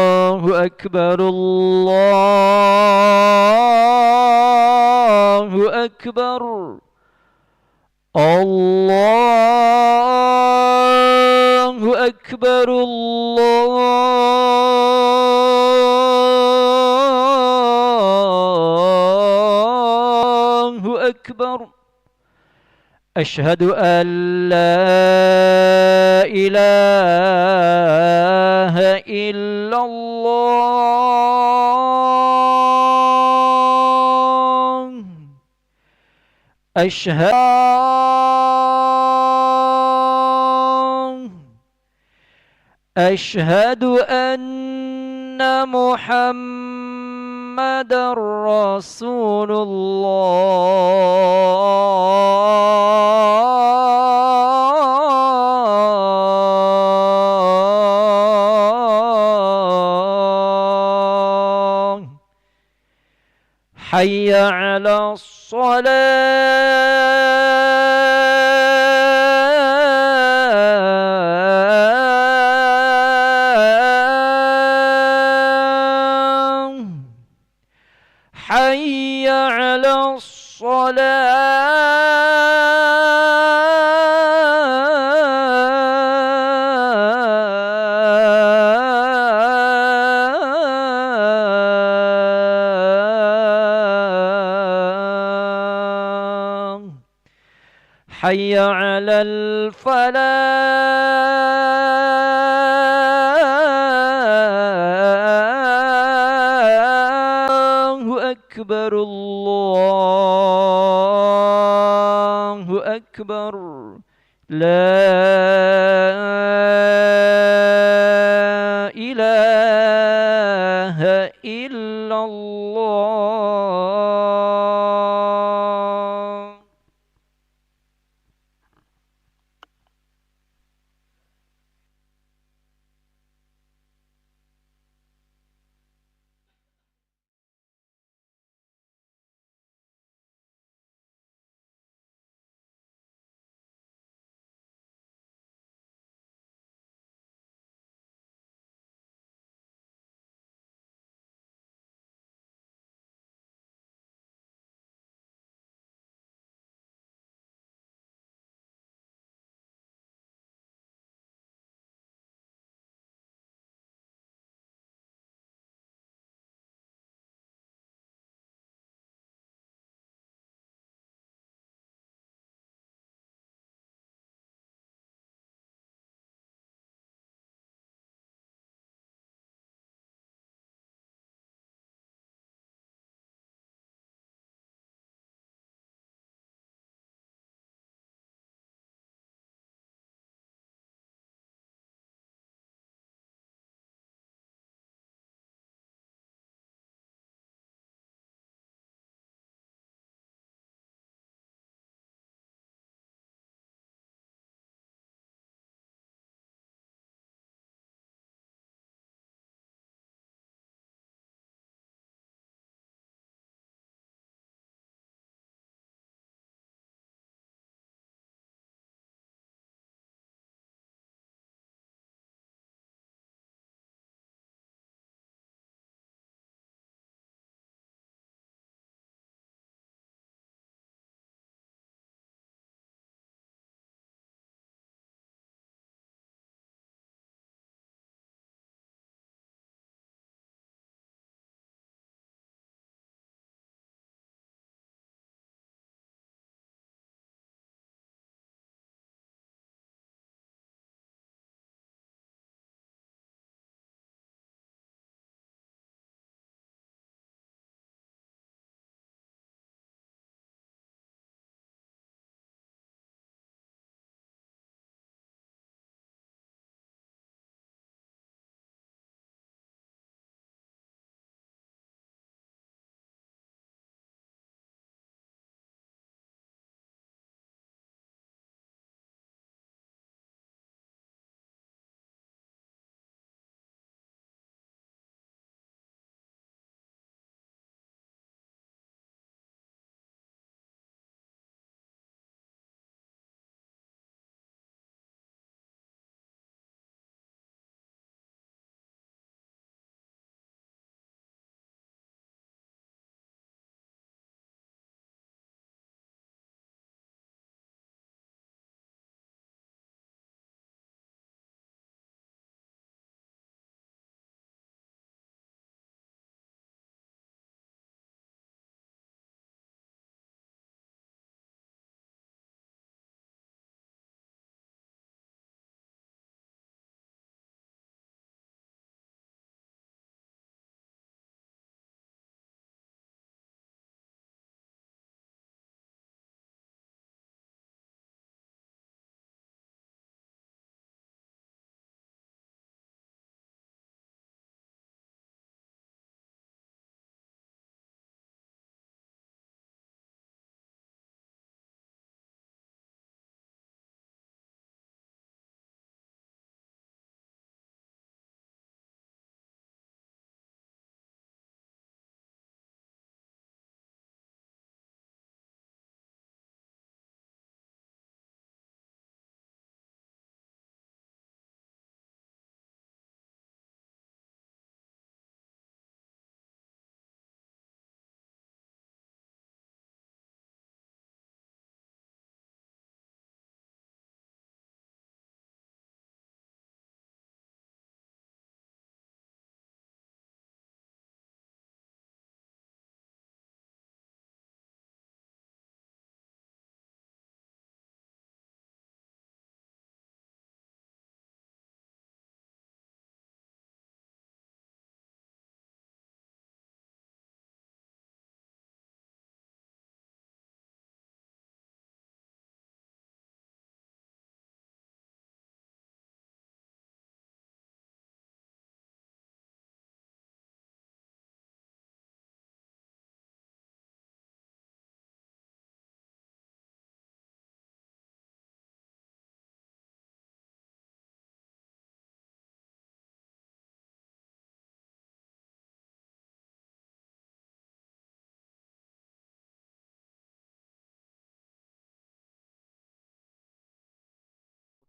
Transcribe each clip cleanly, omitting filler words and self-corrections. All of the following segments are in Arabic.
الله أكبر الله أكبر الله أكبر الله أكبر أشهد أن لا إله إلا الله أشهد أن محمد رسول الله حي على الصلاة حي على الصلاة حي على الفلاح أكبر الله أكبر لا إله إلا الله.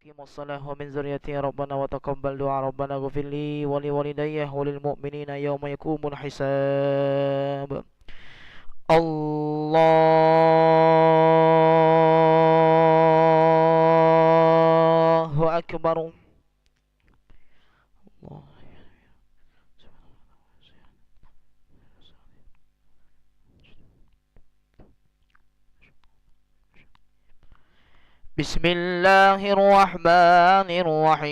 وأقيم الصلاة ومن ذريتي ربنا وتقبل دعاء ربنا اغفر لي ولوالدي وللمؤمنين يوم يقوم الحساب. الله أكبر. بسم الله الرحمن الرحيم.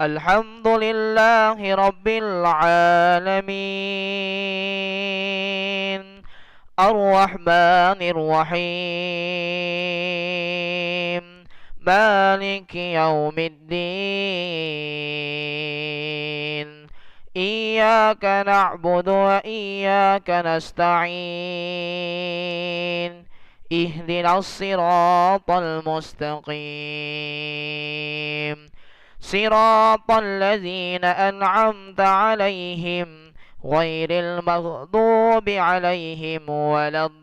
الحمد لله رب العالمين الرحمن الرحيم مالك يوم الدين إياك نعبد وإياك نستعين اهدنا الصراط المستقيم صراط الذين أنعمت عليهم غير المغضوب عليهم ولا الضالين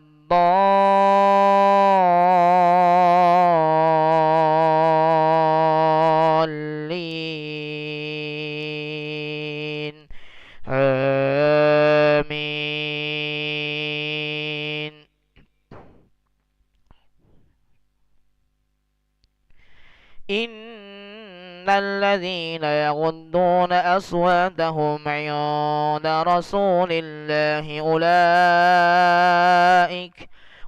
آمين. إن الذين يغضون أصواتهم عند رسول الله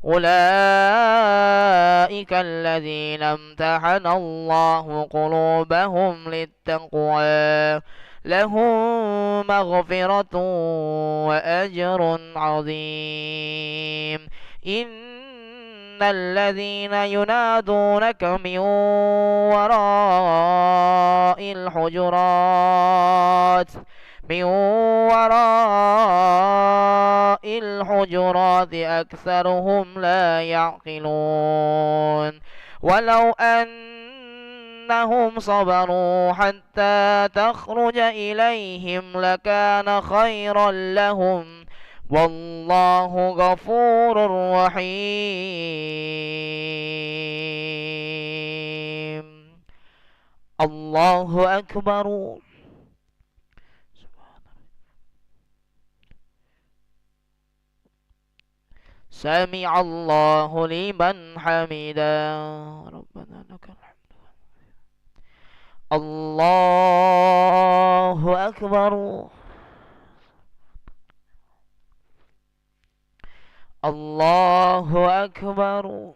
أولئك الذين امتحن الله قلوبهم للتقوى لهم مغفرة وأجر عظيم. إن الذين ينادونك من وراء الحجرات أكثرهم لا يعقلون. ولو أنهم صبروا حتى تخرج إليهم لكان خيرا لهم والله غفور رحيم. الله أكبر. سمع الله لمن حمده ربنا لك الحمد. الله أكبر. الله أكبر.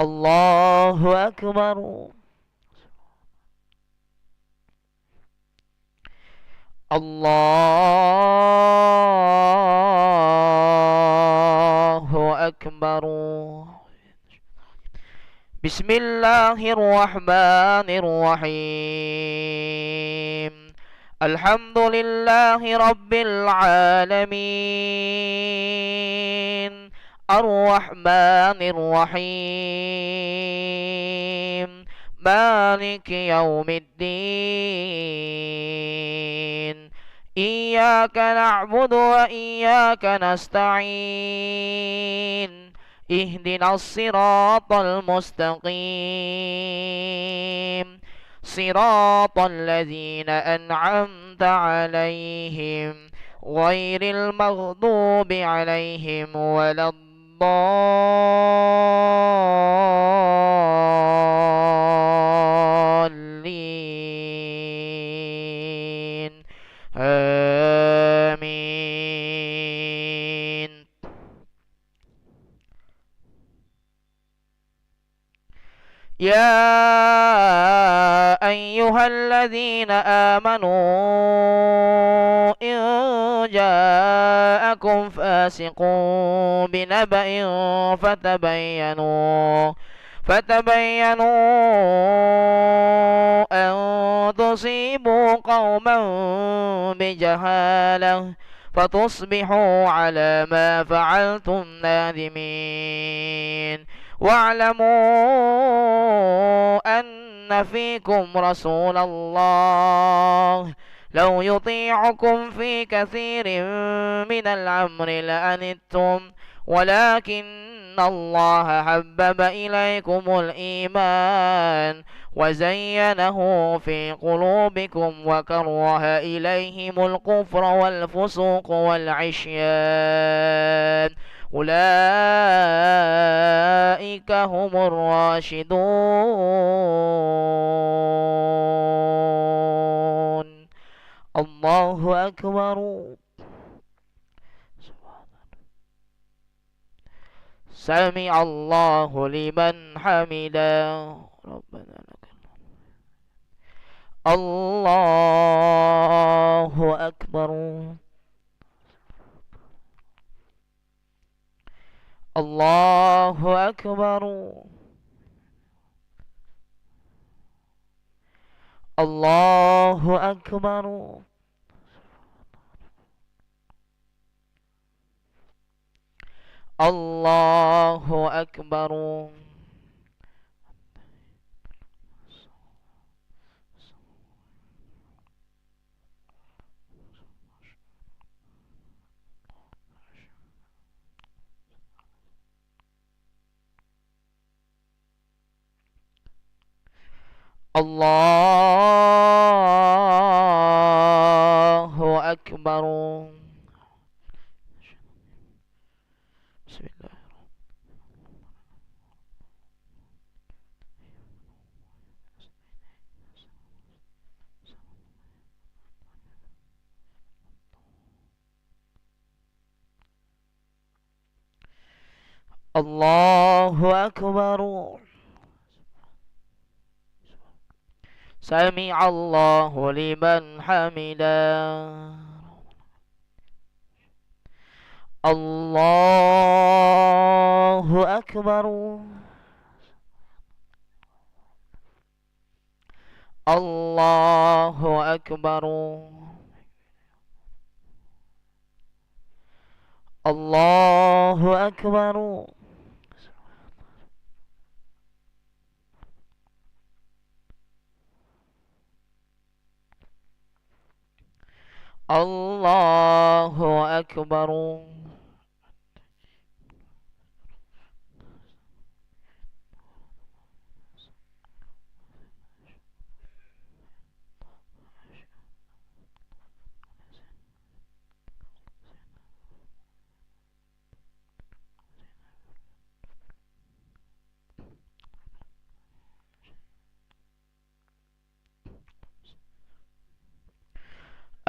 الله أكبر. الله أكبر. بسم الله الرحمن الرحيم. الحمد لله رب العالمين الرحمن الرحيم مالك يوم الدين إياك نعبد وإياك نستعين اهدنا الصراط المستقيم صراط الذين أنعمت عليهم غير المغضوب عليهم ولا الضالين آمين. يا أيها الذين آمنوا إن جاءكم فاسق بنبأ فتبينوا أن تصيبوا قوما بجهالة فتصبحوا على ما فعلتم نادمين. واعلموا أن فيكم رسول الله لو يطيعكم في كثير من الأمر لأنتم ولكن إن الله حبب إليكم الإيمان وزينه في قلوبكم وكره إليهم الكفر والفسوق والعصيان أولئك هم الراشدون. الله أكبر. سمع الله لمن حمده ربنا لك الله أكبر. الله أكبر. الله أكبر. الله أكبر. الله أكبر. بسم الله. الله أكبر. سمع الله لمن حمده الله أكبر. الله أكبر. الله أكبر. الله أكبر.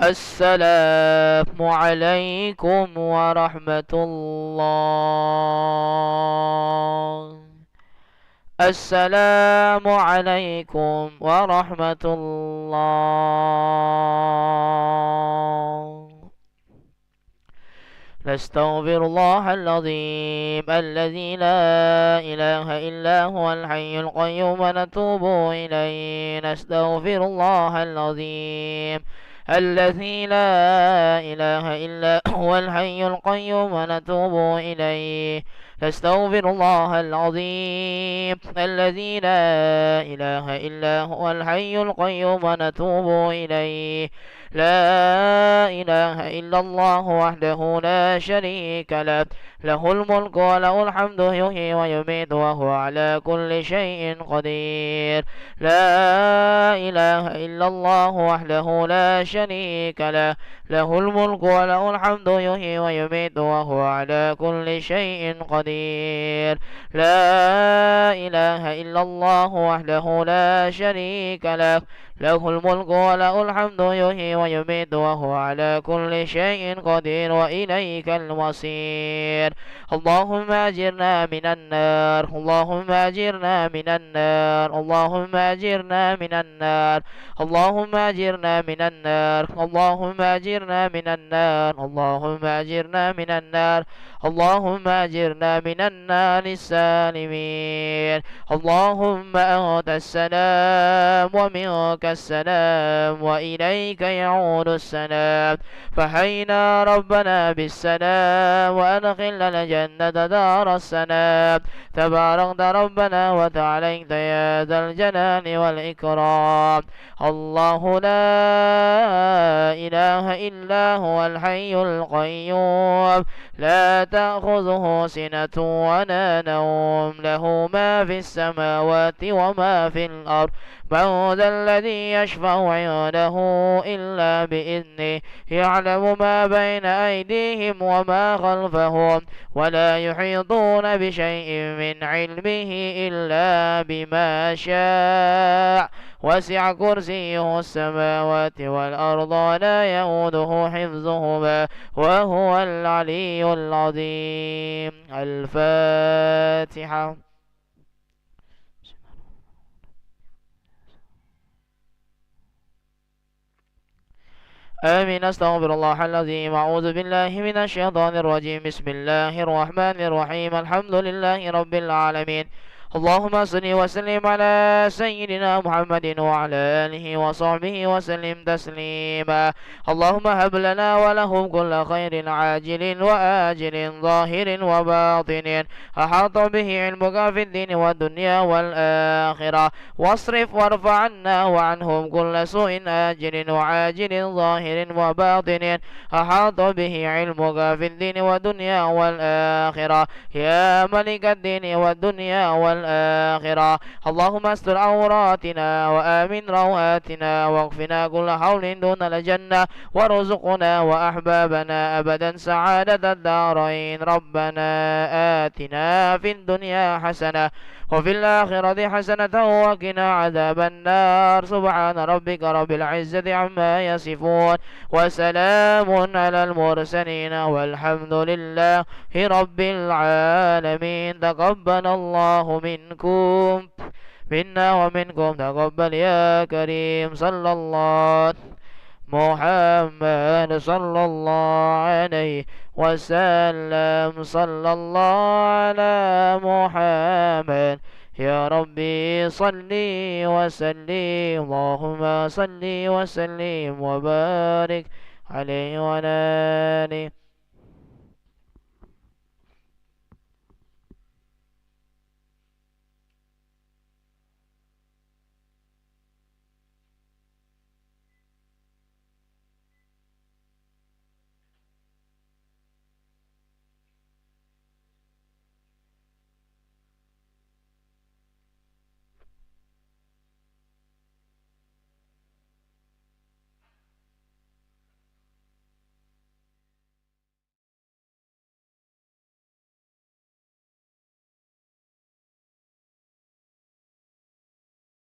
السلام عليكم ورحمة الله. السلام عليكم ورحمة الله. نستغفر الله العظيم الذي لا إله إلا هو الحي القيوم ونتوب إليه. نستغفر الله العظيم الذي لا إله إلا هو الحي القيوم ونتوب إليه. نستغفر الله العظيم الذي لا إله إلا هو الحي القيوم ونتوب إليه. لا إله إلا الله وحده لا شريك له له الملك وله الحمد يحيي ويميت وهو على كل شيء قدير. لا إله إلا الله وحده لا شريك له له الملك وله الحمد يحيي ويميت وهو على كل شيء قدير. لا إله إلا الله وحده لا شريك له له الملك وله الحمد يحيي ويميت وهو على كل شيء قدير وإليك المصير. اللهم أجرنا من النار. اللهم أجرنا من النار. اللهم أجرنا من النار. اللهم أجرنا من النار. اللهم أجرنا من النار. اللهم أجرنا من النار. اللهم أجرنا من النار السالمين. اللهم أنت السلام ومنك السلام وإليك يعود السلام. فحينا ربنا بالسلام وأدخلنا الجنة دار السلام. تباركت ربنا وتعاليت يا ذا الجلال والإكرام. الله لا إله إلا هو الحي القيوم لا تأخذه سنة ولا نوم له ما في السماوات وما في الأرض. من ذا الذي يشفع عنده إلا بإذنه يعلم ما بين أيديهم وما خلفهم ولا يحيطون بشيء من علمه إلا بما شاء. وسع كرسيه السماوات والأرض ولا يؤوده حفظهما وهو العلي العظيم. الفاتحة. آمين. أستغفر الله العظيم. أعوذ بالله من الشيطان الرجيم. بسم الله الرحمن الرحيم. الحمد لله رب العالمين. اللهم صل وسلم على سيدنا محمد وعلى آله وصحبه وسلم تسليما. اللهم هب لنا ولهم كل خير عاجل وآجل ظاهر وباطن أحاط به علمك في الدين والدنيا والآخرة. واصرف وارفع عنا وعنهم كل سوء آجل وعاجل ظاهر وباطن أحاط به علمك في الدين والدنيا والآخرة يا ملك الدين والدنيا والآخرة. اللهم استر عوراتنا وآمن روآتنا واغفنا كل حول دون الجنة وارزقنا وأحبابنا أبدا سعادة الدارين. ربنا آتنا في الدنيا حسنة وفي الآخرة حسنة وقنا عذاب النار. سبحان ربك رب العزة عما يصفون وسلام على المرسلين والحمد لله رب العالمين. تقبل الله منكم منا ومنكم تقبل يا كريم. صلى الله محمد صلى الله عليه وسلم. صلى الله على محمد يا ربي صل وسلم. اللهم صل وسلم وبارك عليه وعلى آله